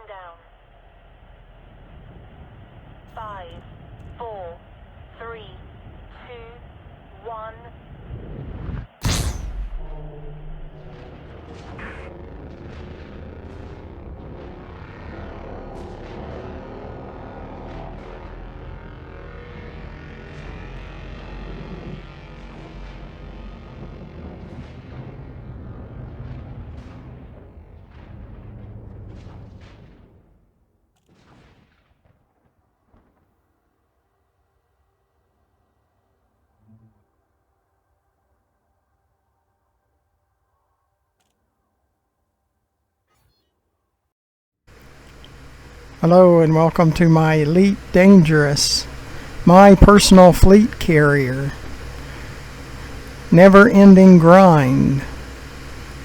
down. 5, 4, 3, 2, 1. Hello and welcome to my Elite Dangerous, my personal fleet carrier. Never-ending grind.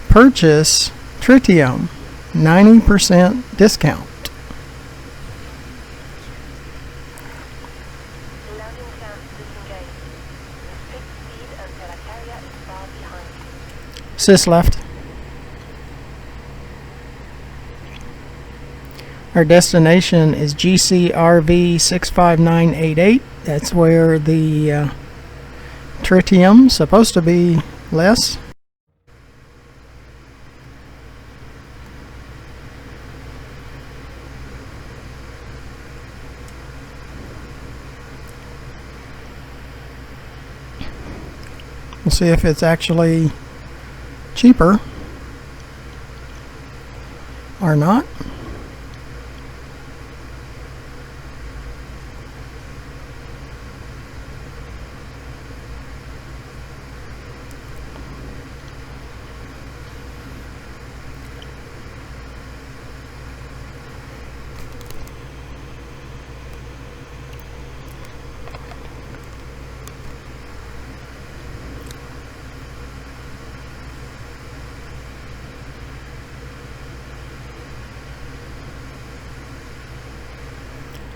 Purchase Tritium, 90% discount. Landing clamps disengaged. Restrict speed until a carrier is far behind you. Sys left. Our destination is GCRV 65988. That's where the Tritium's supposed to be less. We'll see if it's actually cheaper or not.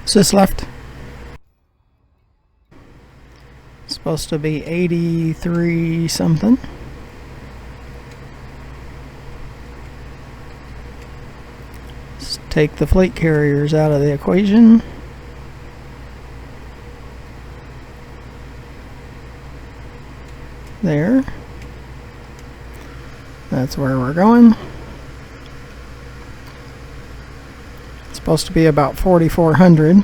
Sys left. Supposed to be 83 something. Let's take the fleet carriers out of the equation. There. That's where we're going. Supposed to be about 4,400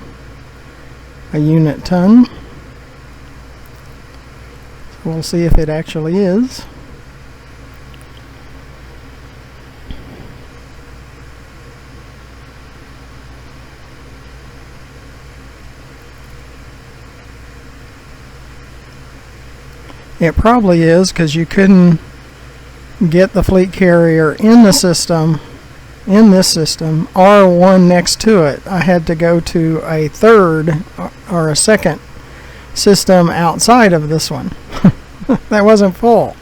a unit ton. So we'll see if it actually is. It probably is, because you couldn't get the fleet carrier in the system, in this system, or one next to it. I had to go to a third or a second system outside of this one that wasn't full,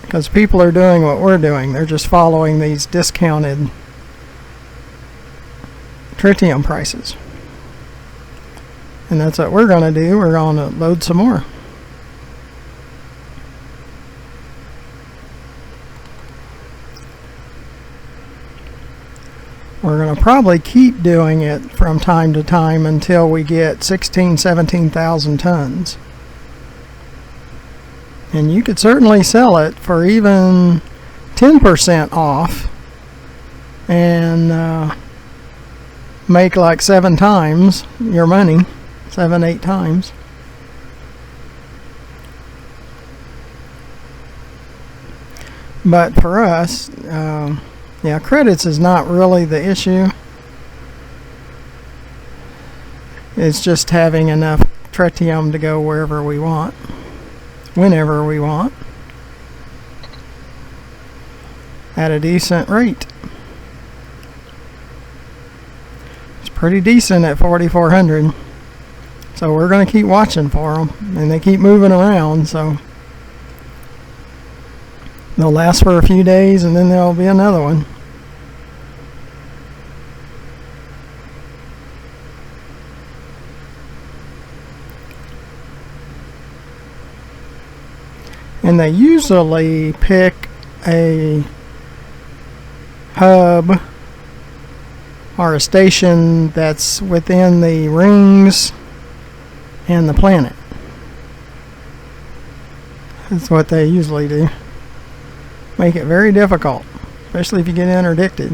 because people are doing what we're doing. They're just following these discounted Tritium prices, and that's what we're going to do. We're going to load some more. We're going to probably keep doing it from time to time until we get 17,000 tons. And you could certainly sell it for even 10% off and make like 7 times your money, 7-8 times. But for us, yeah, credits is not really the issue. It's just having enough Tritium to go wherever we want, whenever we want, at a decent rate. It's pretty decent at 4,400. So we're going to keep watching for them, and they keep moving around, so they'll last for a few days and then there'll be another one. And they usually pick a hub or a station that's within the rings and the planet. That's what they usually do. Make it very difficult, especially if you get interdicted.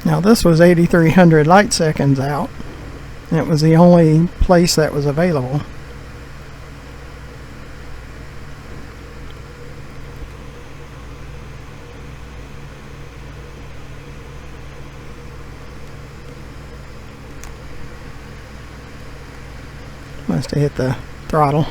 Now this was 8,300 light seconds out. It was the only place that was available. Must have hit the throttle.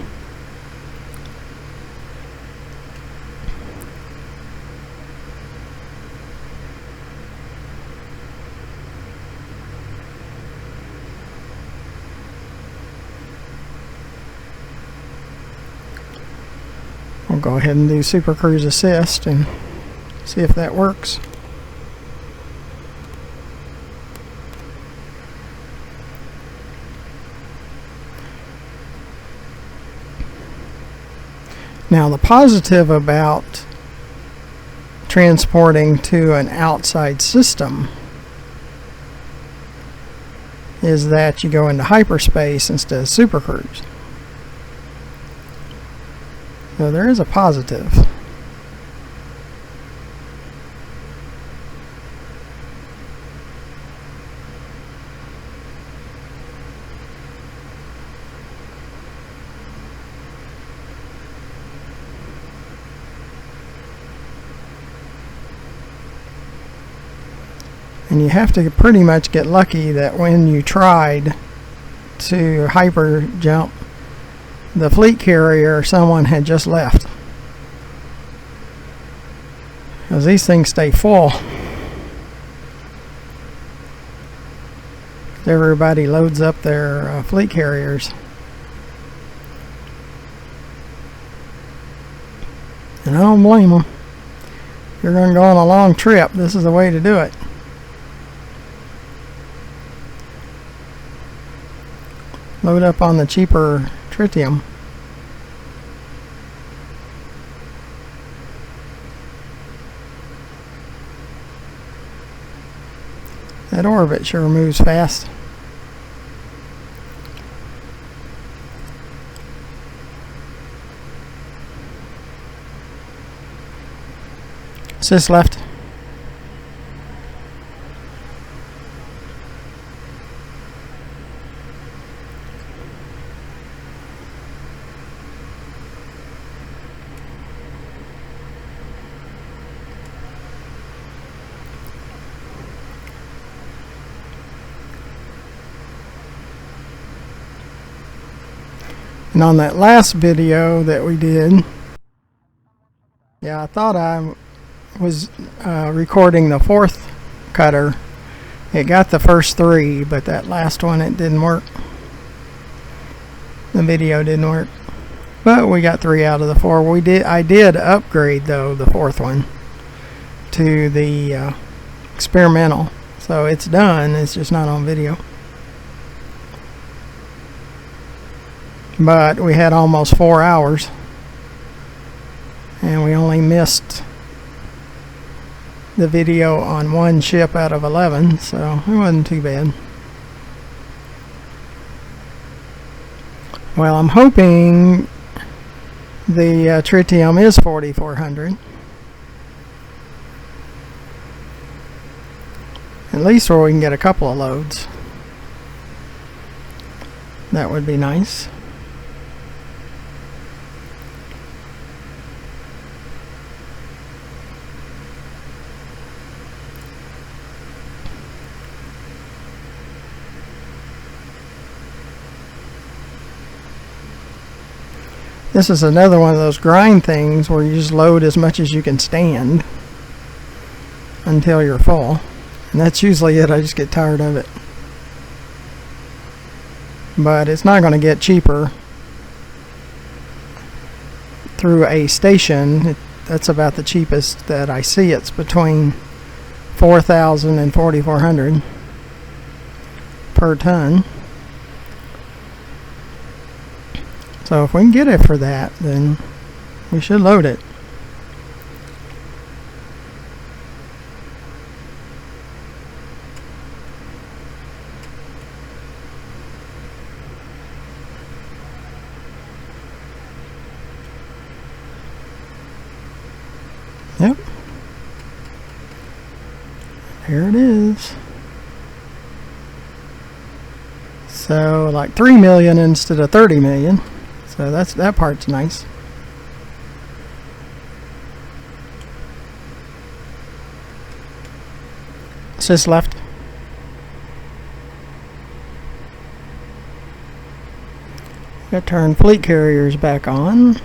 We'll go ahead and do Super Cruise Assist and see if that works. Now the positive about transporting to an outside system is that you go into hyperspace instead of supercruise. So there is a positive. And you have to pretty much get lucky that when you tried to hyper jump the fleet carrier, someone had just left. Because these things stay full. Everybody loads up their fleet carriers. And I don't blame them. If you're going to go on a long trip, this is the way to do it. Load up on the cheaper Tritium. That orbit sure moves fast. Assist left. And on that last video that we did, yeah, I thought I was recording the fourth cutter. It got the first three, but that last one, it didn't work. The video didn't work. But we got 3 out of the 4. I did upgrade, though, the fourth one to the experimental. So it's done, it's just not on video. But we had almost 4 hours, and we only missed the video on 1 ship out of 11, so it wasn't too bad. Well, I'm hoping the Tritium is 4,400. At least where we can get a couple of loads. That would be nice. This is another one of those grind things where you just load as much as you can stand until you're full. And that's usually it. I just get tired of it. But it's not going to get cheaper through a station. That's about the cheapest that I see. It's between 4,000 and 4,400 per ton. So if we can get it for that, then we should load it. Yep. Here it is. So like 3 million instead of 30 million. So that part's nice. Assist left. Gotta turn fleet carriers back on.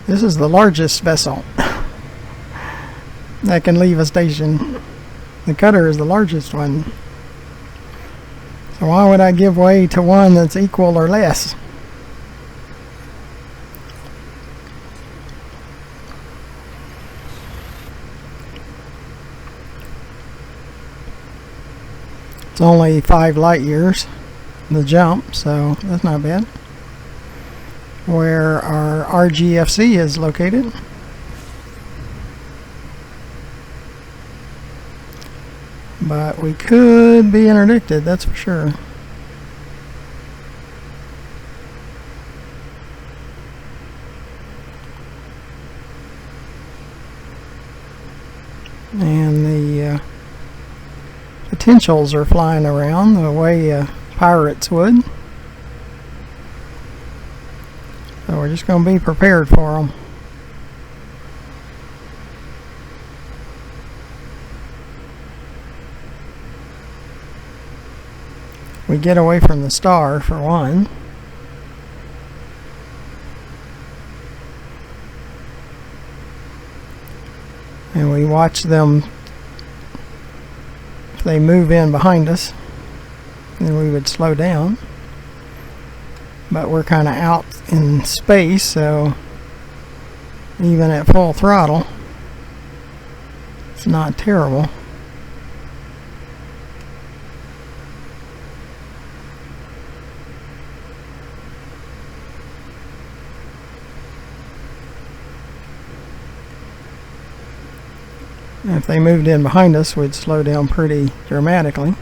This is the largest vessel that can leave a station. The cutter is the largest one. So why would I give way to one that's equal or less? It's only 5 light years, the jump, so that's not bad. Where our RGFC is located. But we could be interdicted, that's for sure. And the potentials are flying around the way pirates would. So we're just going to be prepared for them. We get away from the star for one. And we watch them. If they move in behind us, then we would slow down. But we're kind of out in space, so even at full throttle, it's not terrible. If they moved in behind us, we'd slow down pretty dramatically.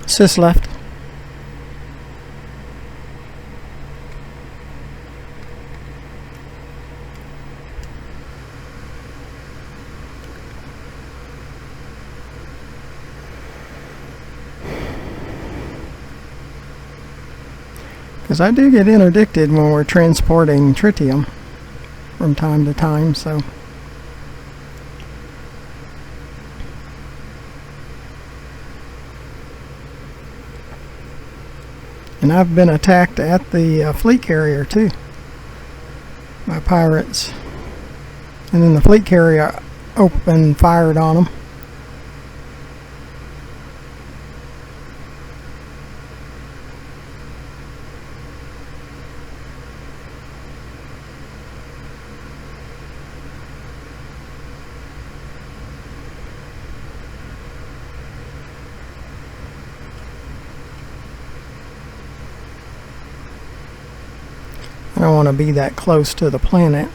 Assist left. Because I do get interdicted when we're transporting tritium from time to time, so. And I've been attacked at the fleet carrier too by pirates. And then the fleet carrier opened fired on them. I don't want to be that close to the planet.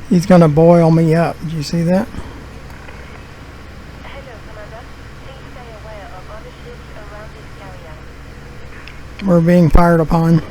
He's going to boil me up. Did you see that? Hello, Commander. Please stay aware of other ships around this carrier. We're being fired upon.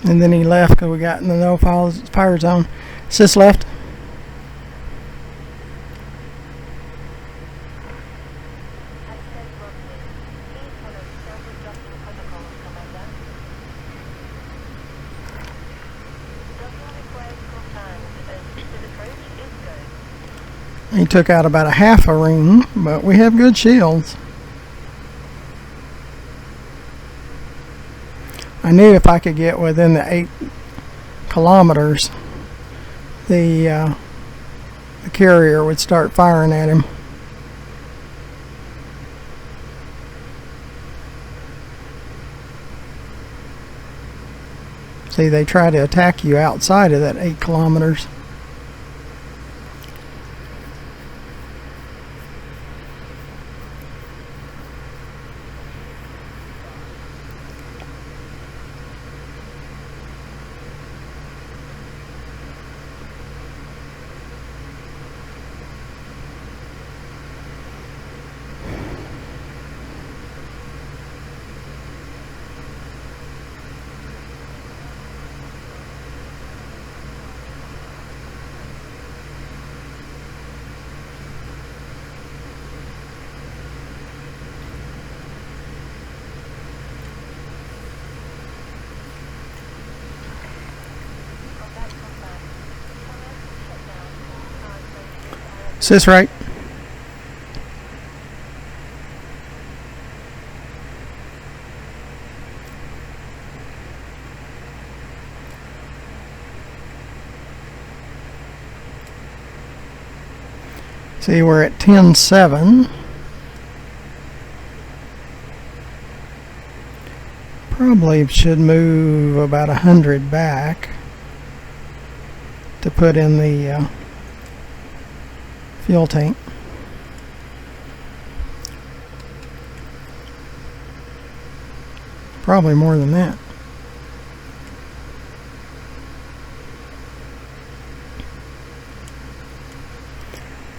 And then he left because we got in the no fire zone. Sis left. As said Rodney, please follow standard docking protocols, Commander. Docking request confirmed. Assisted approach is go. He took out about a half a ring, but we have good shields. I knew if I could get within the 8 kilometers, the carrier would start firing at him. See, they try to attack you outside of that 8 kilometers. Sis right. See, we're at 10.7. Probably should move about 100 back to put in the fuel tank. Probably more than that.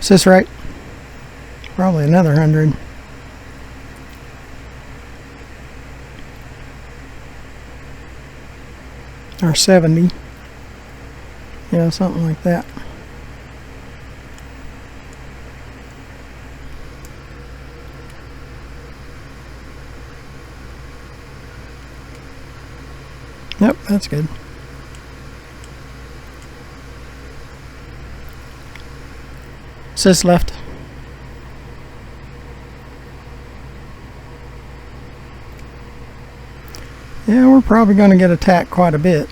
Is this right? Probably another 100. Or 70. Yeah, something like that. Yep, that's good. Sis left. Yeah, we're probably going to get attacked quite a bit.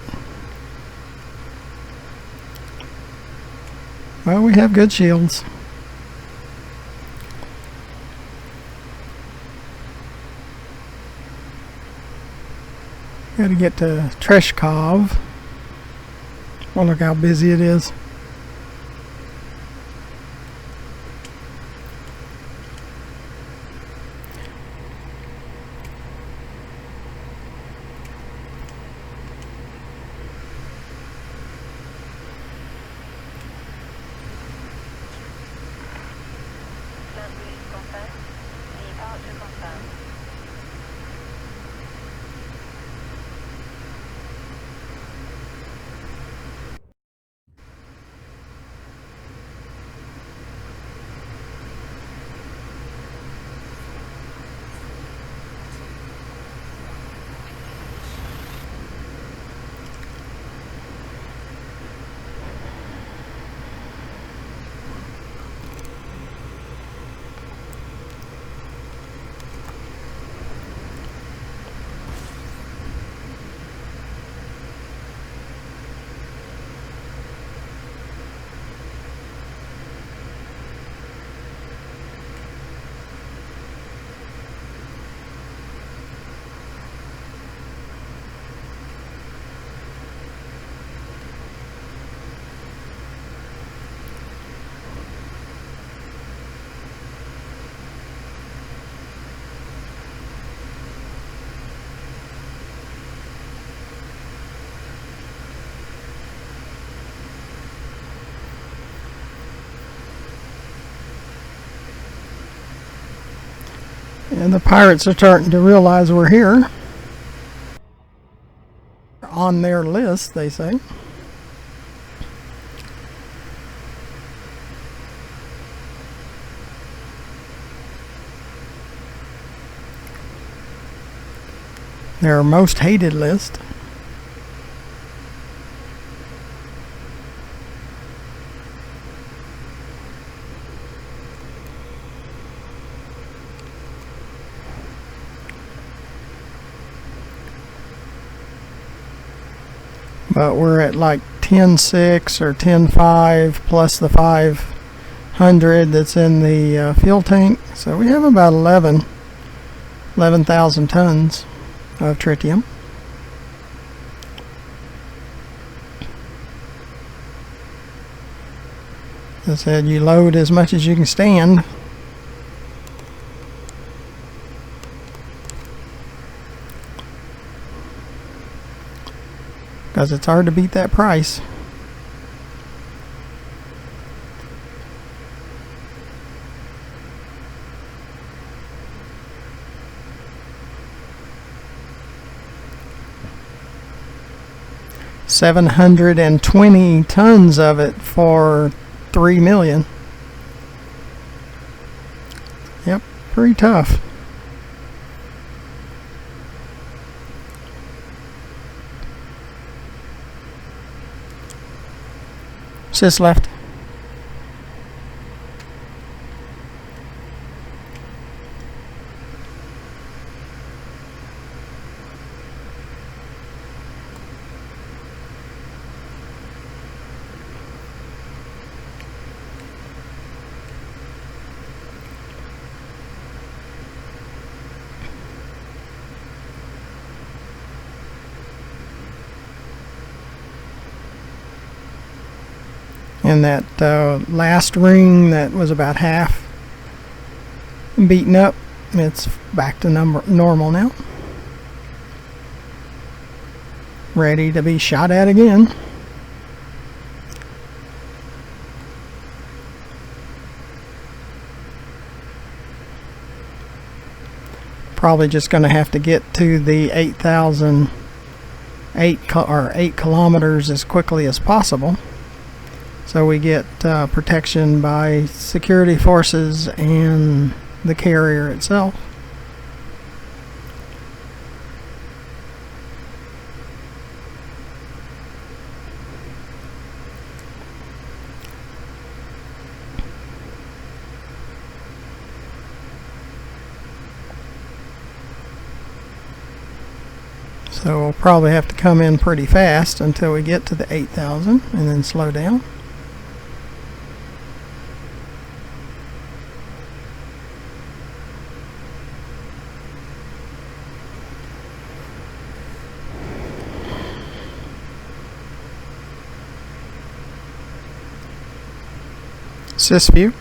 Well, we have good shields. Got to get to Treshkov. Well, look how busy it is. Plant route confirmed. to confirm. And the pirates are starting to realize we're here. On their list, they say. Their most hated list. But we're at like 10.6 or 10.5 plus the 500 that's in the fuel tank. So we have about 11,000 tons of tritium. As I said, you load as much as you can stand. Because it's hard to beat that price. $720 tons of it for $3 million. Yep, pretty tough. Sis left. And that last ring that was about half beaten up, it's back to normal now. Ready to be shot at again. Probably just going to have to get to the 8 kilometers as quickly as possible. So we get protection by security forces and the carrier itself. So we'll probably have to come in pretty fast until we get to the 8,000 and then slow down. Sysview.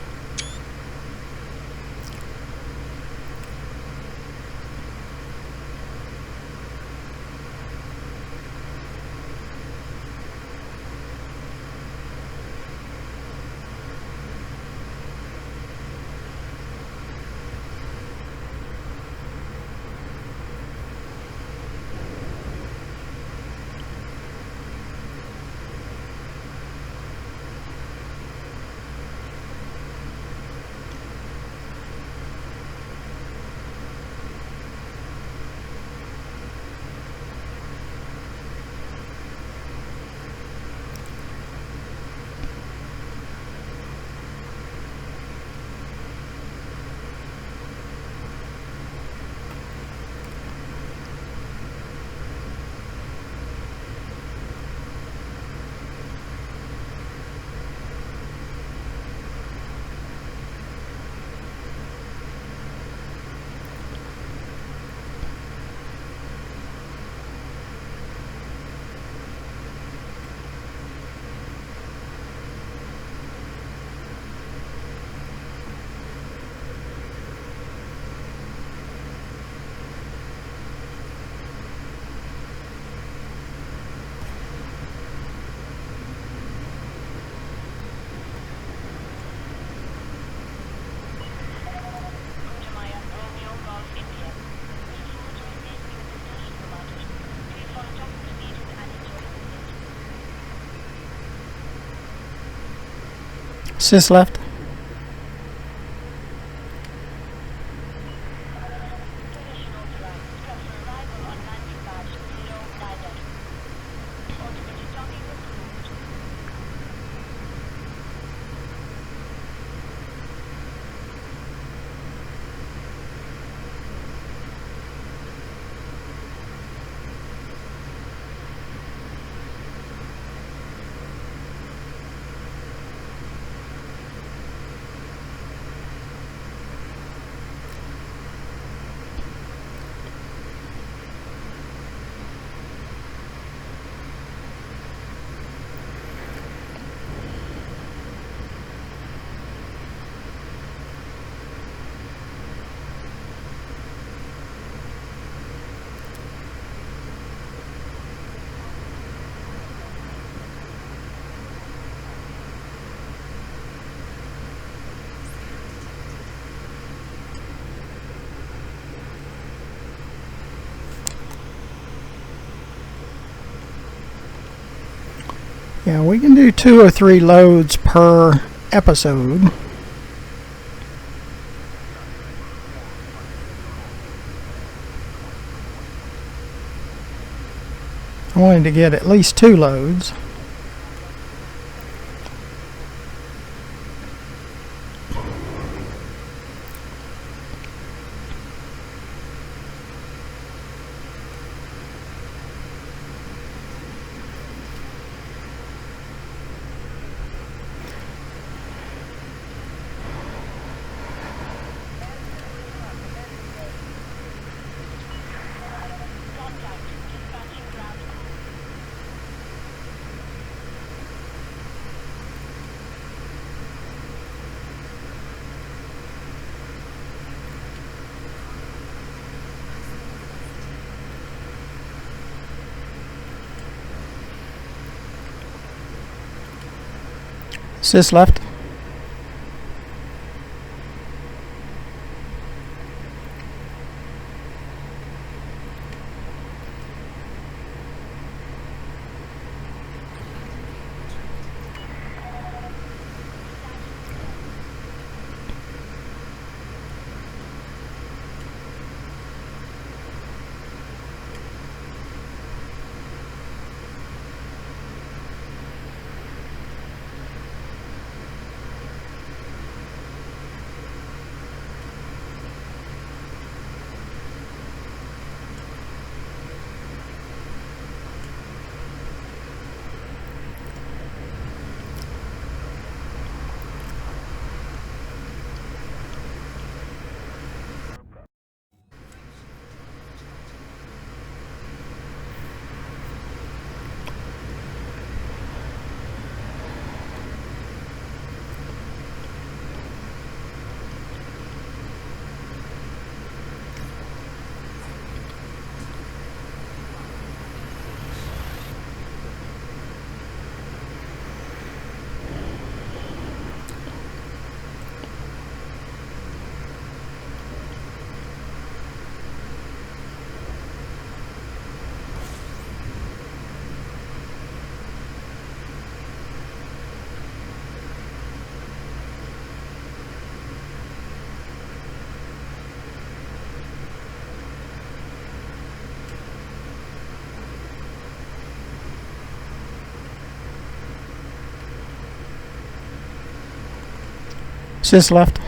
Sys left. Traditional drive. Structure arrival on landing badge 098. Automated docking approved. Yeah, we can do 2 or 3 loads per episode. I wanted to get at least 2 loads. Contact. Dispatching ground crew. Sys left. Sys left.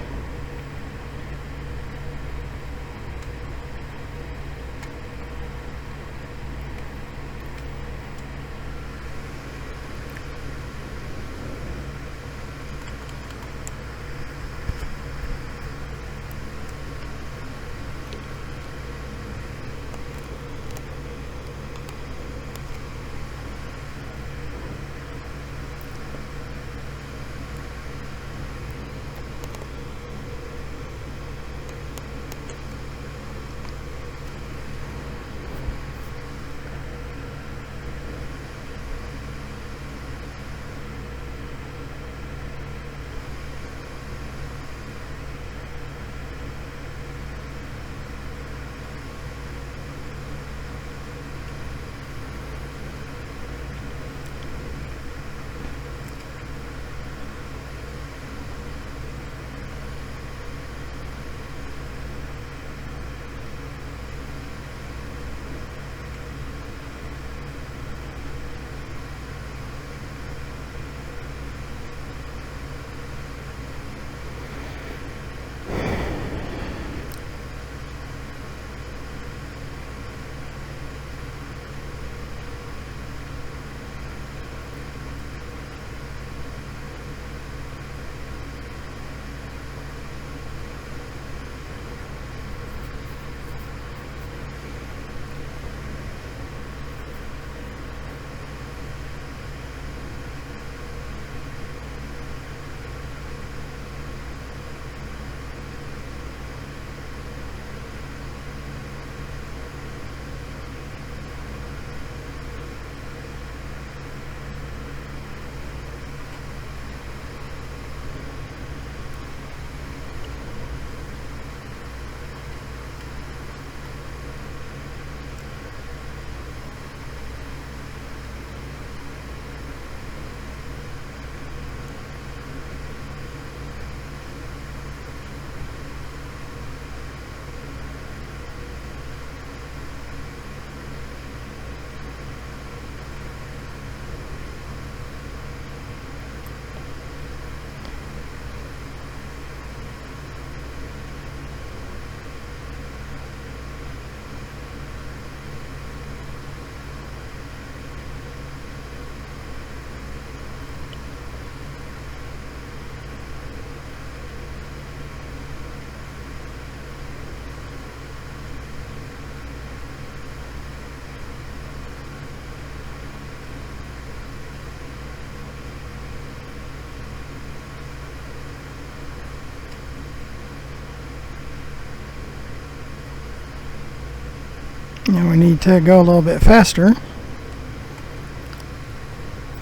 Now we need to go a little bit faster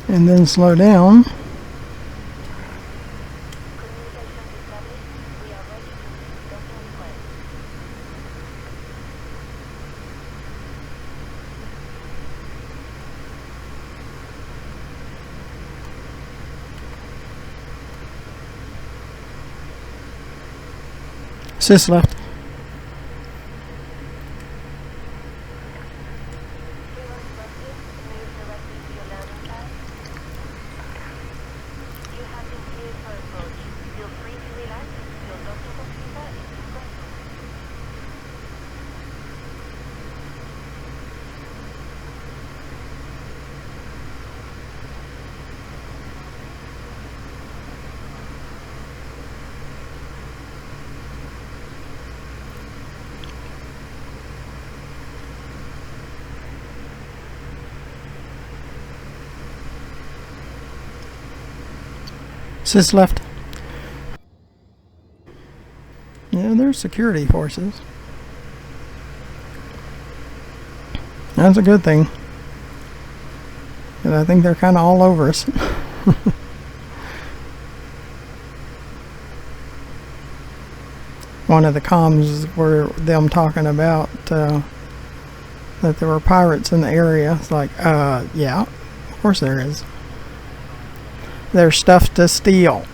and then slow down. Communications established. We are ready to receive docking request. Sys left. Clearance granted. Move directly to your landing pad. You have been cleared for approach. Feel free to relax. Your docking computer is in control. Sys left. Yeah, there's security forces. That's a good thing. And I think they're kind of all over us. One of the comms were them talking about that there were pirates in the area. It's like, yeah, of course there is. There's stuff to steal.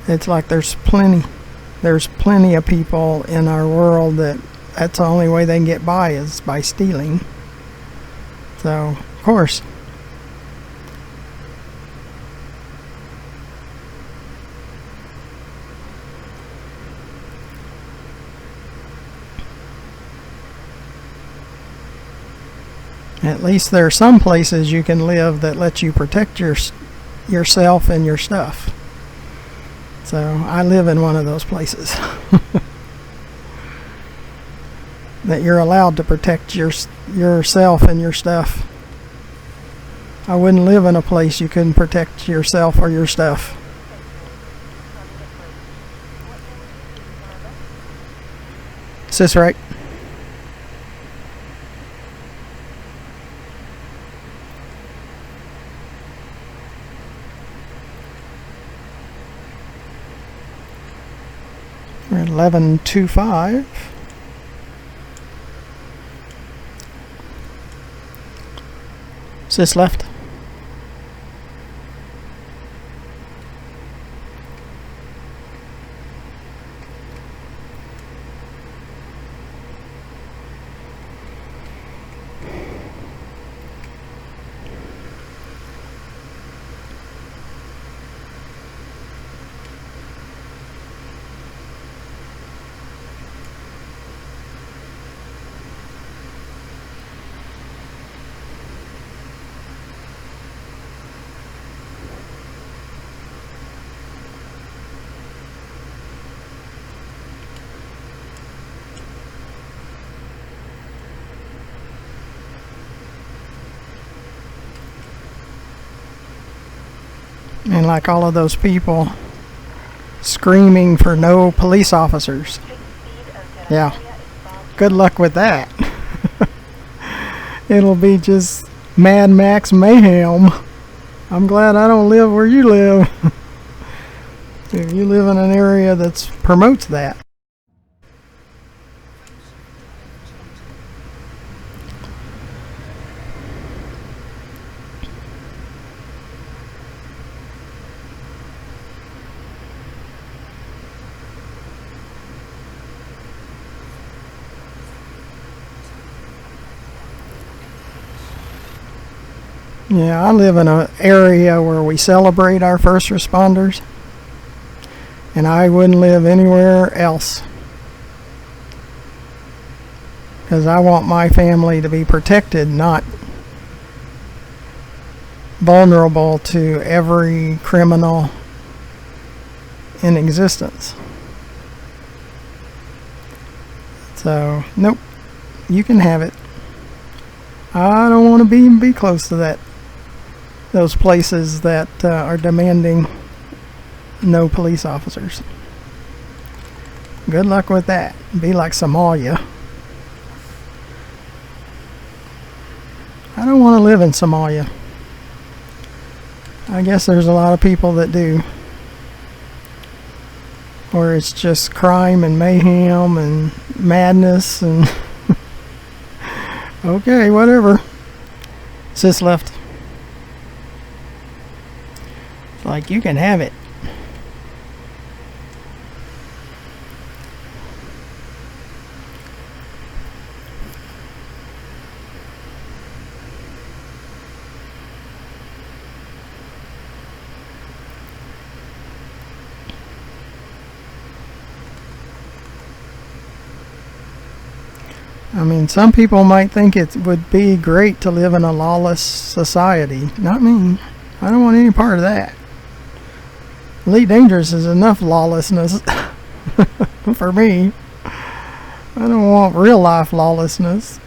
It's like there's plenty of people in our world that's the only way they can get by is by stealing. So, of course. At least there are some places you can live that let you protect yourself and your stuff. So I live in one of those places that you're allowed to protect yourself and your stuff. I wouldn't live in a place you couldn't protect yourself or your stuff. Sis, right? We're at 11:25. Sis left. And like all of those people screaming for no police officers. Yeah. Good luck with that. It'll be just Mad Max mayhem. I'm glad I don't live where you live. If you live in an area that promotes that. Yeah, I live in an area where we celebrate our first responders, and I wouldn't live anywhere else because I want my family to be protected, not vulnerable to every criminal in existence. So, nope, you can have it. I don't want to be close to that. Those places that are demanding no police officers. Good luck with that. Be like Somalia. I don't want to live in Somalia. I guess there's a lot of people that do. Where it's just crime and mayhem and madness and okay, whatever. Sis left. It's like, you can have it. I mean, some people might think it would be great to live in a lawless society. Not me. I don't want any part of that. Elite Dangerous is enough lawlessness for me. I don't want real life lawlessness.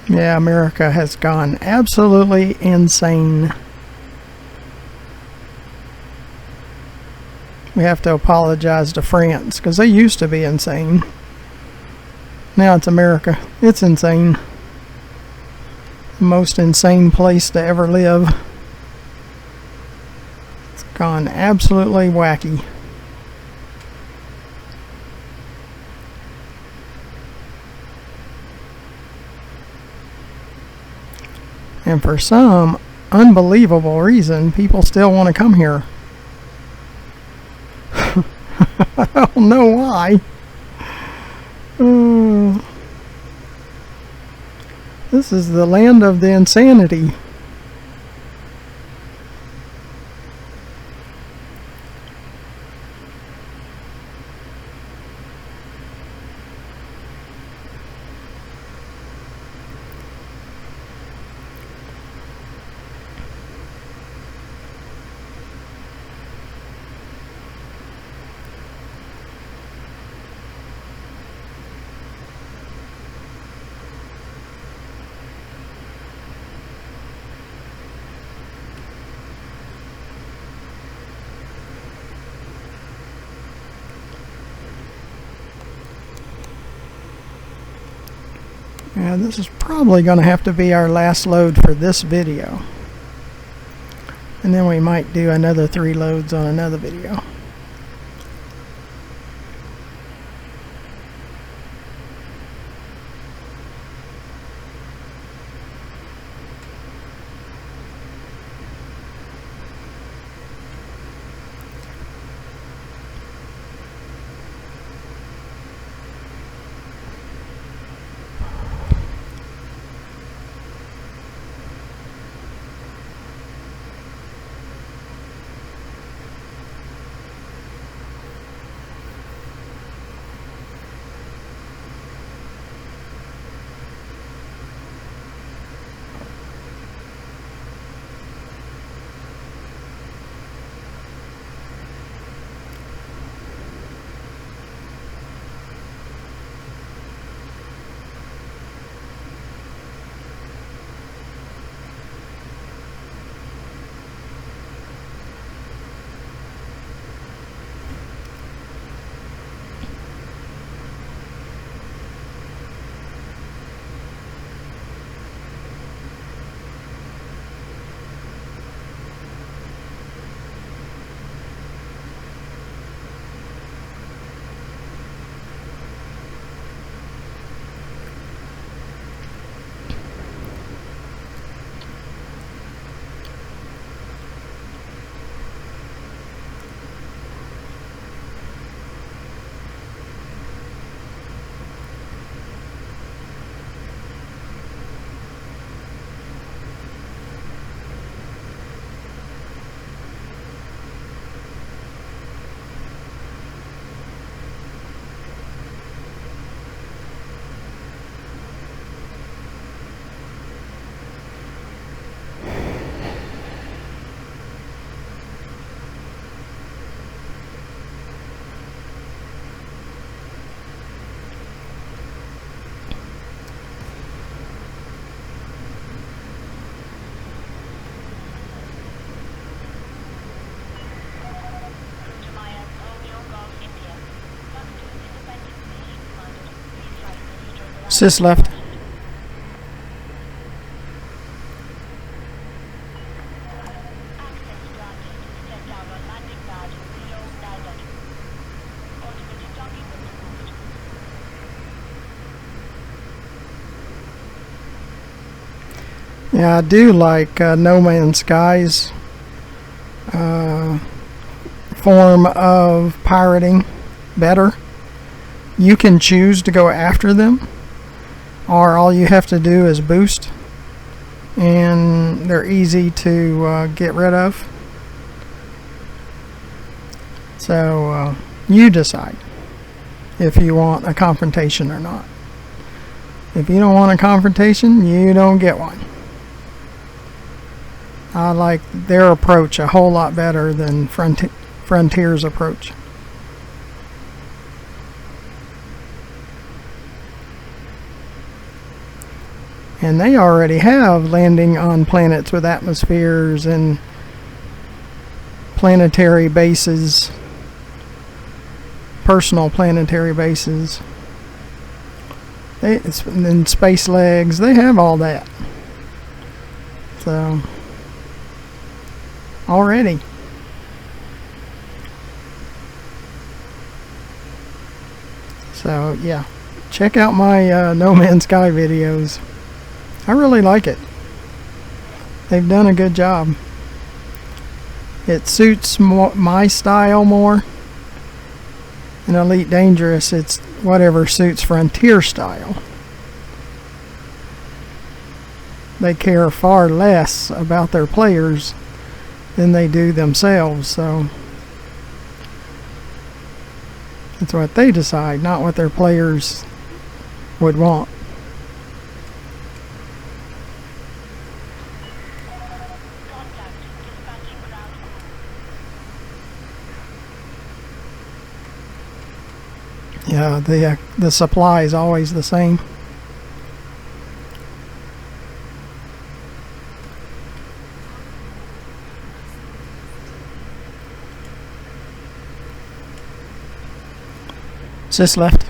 Yeah, America has gone absolutely insane. We have to apologize to France because they used to be insane. Now it's America. It's insane. The most insane place to ever live. It's gone absolutely wacky. And for some unbelievable reason, people still want to come here. I don't know why. This is the land of the insanity. Yeah, this is probably going to have to be our last load for this video. And then we might do another 3 loads on another video. Sis left. Access granted. Set down on landing pad below standard. Automated docking approved. Yeah, I do like No Man's Sky's form of pirating better. You can choose to go after them, or all you have to do is boost, and they're easy to get rid of. So you decide if you want a confrontation or not. If you don't want a confrontation, you don't get one. I like their approach a whole lot better than Frontier's approach. And they already have landing on planets with atmospheres and planetary bases, personal planetary bases. And space legs, they have all that. So, already. So, yeah. Check out my No Man's Sky videos. I really like it. They've done a good job. It suits my style more. In Elite Dangerous, it's whatever suits Frontier style. They care far less about their players than they do themselves, so it's what they decide, not what their players would want. Contact. Dispatching ground crew. Yeah, the supply is always the same. Sis left.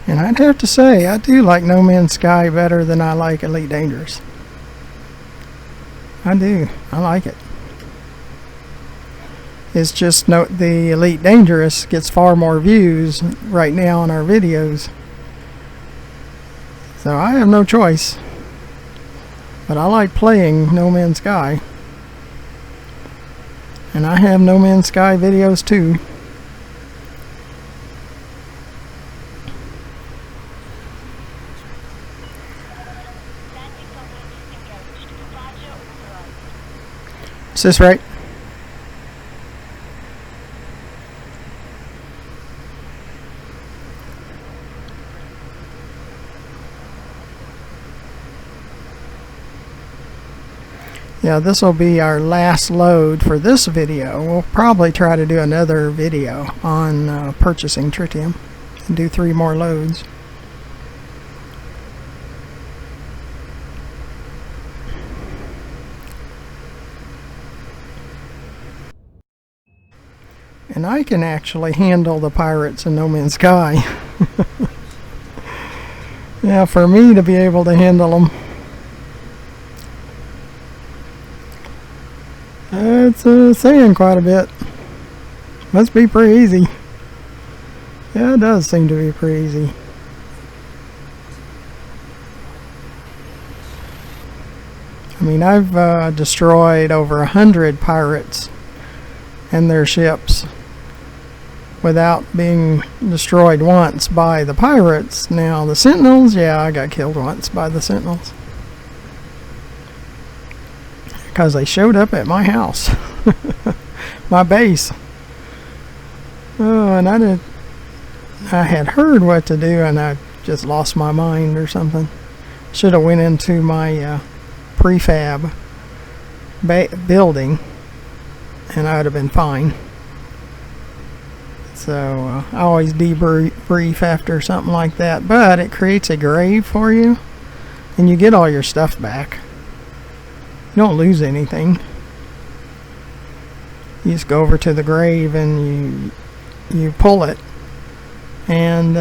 And I'd have to say, I do like No Man's Sky better than I like Elite Dangerous. I do. I like it. It's just the Elite Dangerous gets far more views right now on our videos. So I have no choice. But I like playing No Man's Sky. And I have No Man's Sky videos too. Landing domain engaged. Departure authorized. Is this right? Yeah, this will be our last load for this video. We'll probably try to do another video on purchasing Tritium and do 3 more loads. And I can actually handle the pirates in No Man's Sky. Yeah, for me to be able to handle them. It's saying quite a bit. Must be pretty easy. Yeah, it does seem to be pretty easy. I mean, I've destroyed over 100 pirates and their ships without being destroyed once by the pirates. Now, the Sentinels, yeah, I got killed once by the Sentinels. Because they showed up at my house. My base. Oh, and I had heard what to do, and I just lost my mind or something. Should have went into my prefab building, and I would have been fine. So I always debrief after something like that, but it creates a grave for you, and you get all your stuff back. You don't lose anything. You just go over to the grave and you pull it, and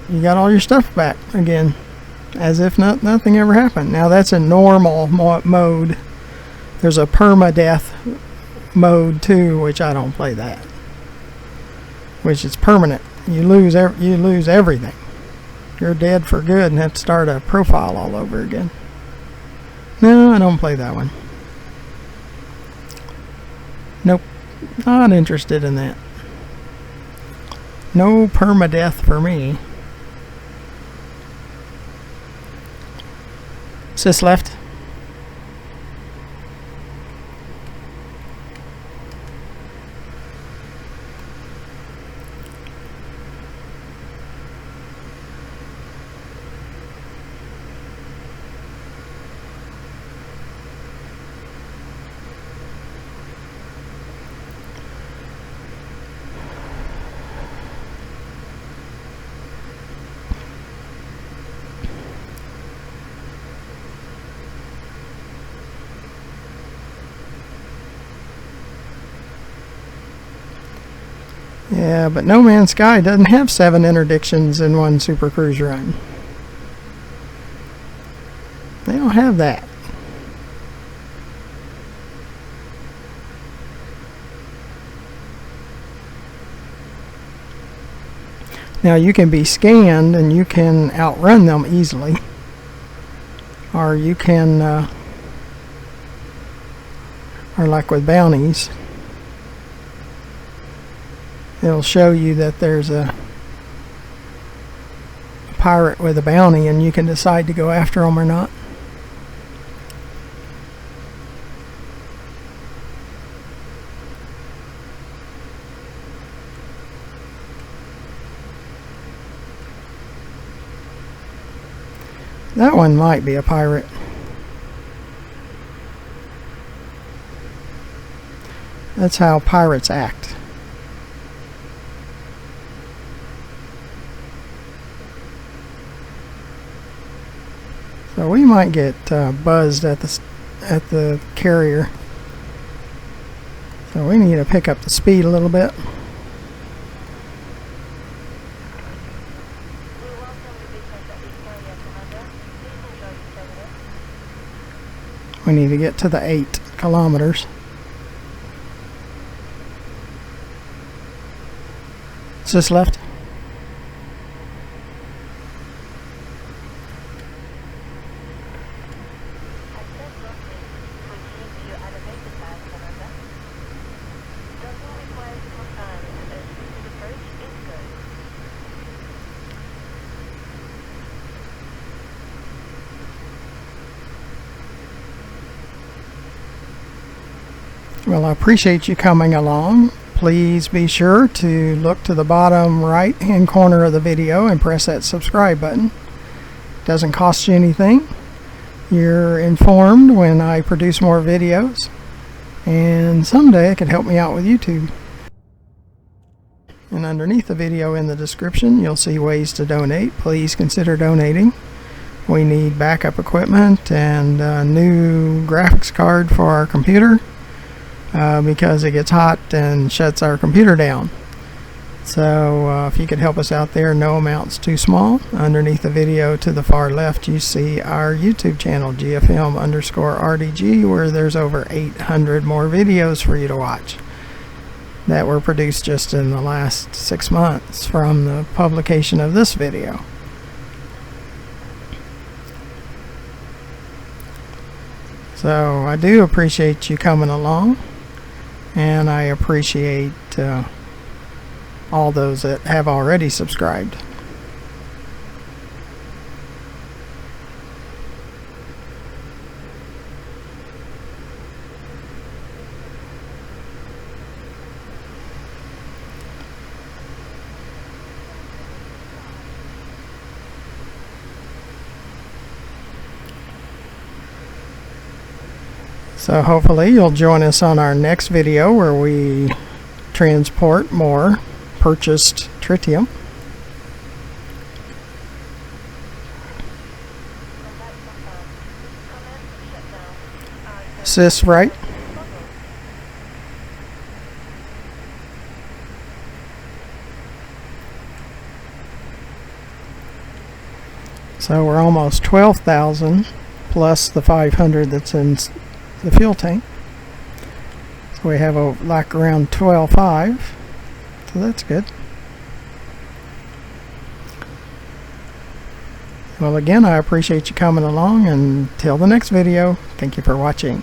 you got all your stuff back again, as if nothing ever happened. Now that's a normal mode. There's a permadeath mode too, which I don't play that, which is permanent. You lose everything. You're dead for good and have to start a profile all over again. No, I don't play that one. Nope, not interested in that. No permadeath for me. Sis left. Yeah, but No Man's Sky doesn't have 7 interdictions in one Super Cruise run. They don't have that. Now you can be scanned and you can outrun them easily. Or you can, or like with bounties, it'll show you that there's a pirate with a bounty and you can decide to go after them or not. That one might be a pirate. That's how pirates act. So we might get buzzed at the carrier. So we need to pick up the speed a little bit. We need to get to the 8 kilometers. Is this left? Well, I appreciate you coming along. Please be sure to look to the bottom right hand corner of the video and press that subscribe button. It doesn't cost you anything. You're informed when I produce more videos, and someday it could help me out with YouTube. And underneath the video in the description you'll see ways to donate. Please consider donating. We need backup equipment and a new graphics card for our computer. Because it gets hot and shuts our computer down. So if you could help us out there, no amount's too small. Underneath the video to the far left you see our YouTube channel, GFM_RDG, where there's over 800 more videos for you to watch that were produced just in the last 6 months from the publication of this video. So I do appreciate you coming along. And I appreciate all those that have already subscribed. So hopefully you'll join us on our next video where we transport more purchased tritium. Is this right? So we're almost 12,000 plus the 500 that's in the fuel tank. So we have like around 12.5. So that's good. Well, again, I appreciate you coming along, and till the next video, thank you for watching.